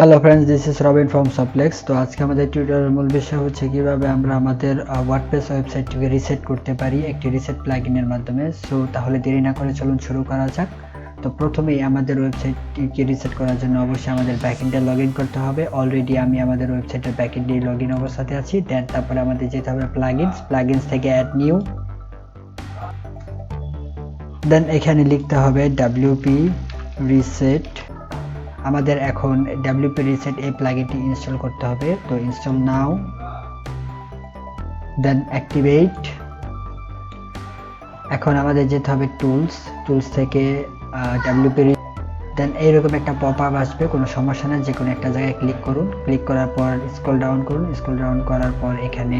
Hello friends, this is Robin from Softplex। তো আজকে আমাদের টিউটোরিয়ালের মূল বিষয় হচ্ছে কিভাবে আমরা আমাদের ওয়ার্ডপ্রেস ওয়েবসাইটটিকে রিসেট করতে পারি একটি রিসেট প্লাগইনের মাধ্যমে। সো তাহলে দেরি না করে চলুন শুরু করা যাক। তো প্রথমেই আমাদের ওয়েবসাইটটিকে রিসেট করার জন্য অবশ্যই আমাদের ব্যাকএন্ডে লগইন করতে হবে। অলরেডি আমি আমাদের ওয়েবসাইটের ব্যাকএন্ডে লগইন অবস্থাতে আছি। দেন তারপরে আমাদের যেতে হবে প্লাগইনস থেকে অ্যাড নিউ। দেন এখানে লিখতে হবে WP রিসেট। আমাদের এখন WP রিসেট এই প্লাগইনটি ইনস্টল করতে হবে। তো ইনস্টল নাও, দেন অ্যাক্টিভেট। এখন আমাদের যেতে হবে টুলস থেকে WP। দেন এইরকম একটা পপআপ আসবে, কোনো সমস্যা না, যে কোনো একটা জায়গায় ক্লিক করুন। ক্লিক করার পর স্ক্রল ডাউন করুন। স্ক্রল ডাউন করার পর এখানে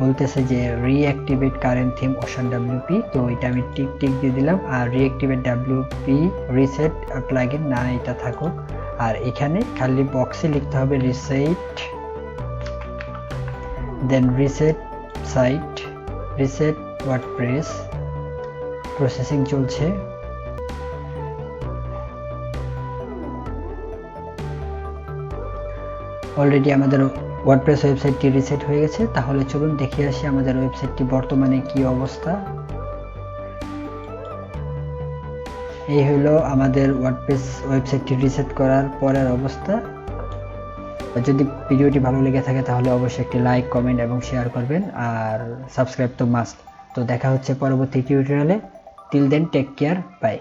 বলতেছে যে reactivate current theme option WP। তো এটা আমি টিক দিয়ে দিলাম। আর রিঅ্যাক্টিভেট WP রিসেট প্লাগইন না, এটা থাকুক। আর এখানে খালি বক্সে লিখতে হবে reset, then reset site, reset WordPress. Processing চলছে। অলরেডি আমাদের ওয়ার্ডপ্রেস ওয়েবসাইটটি রিসেট হয়ে গেছে। তাহলে চলুন দেখে আসি আমাদের ওয়েবসাইটটি বর্তমানে কি অবস্থা। এই হলো আমাদের ওয়ার্ডপ্রেস ওয়েবসাইটটি রিসেট করার পরের অবস্থা। যদি ভিডিওটি ভালো লেগে থাকে তাহলে অবশ্যই একটি লাইক, কমেন্ট এবং শেয়ার করবেন। আর সাবস্ক্রাইব তো মাস্ট। তো দেখা হচ্ছে পরবর্তী টিউটোরিয়ালে। Till then, take care, by.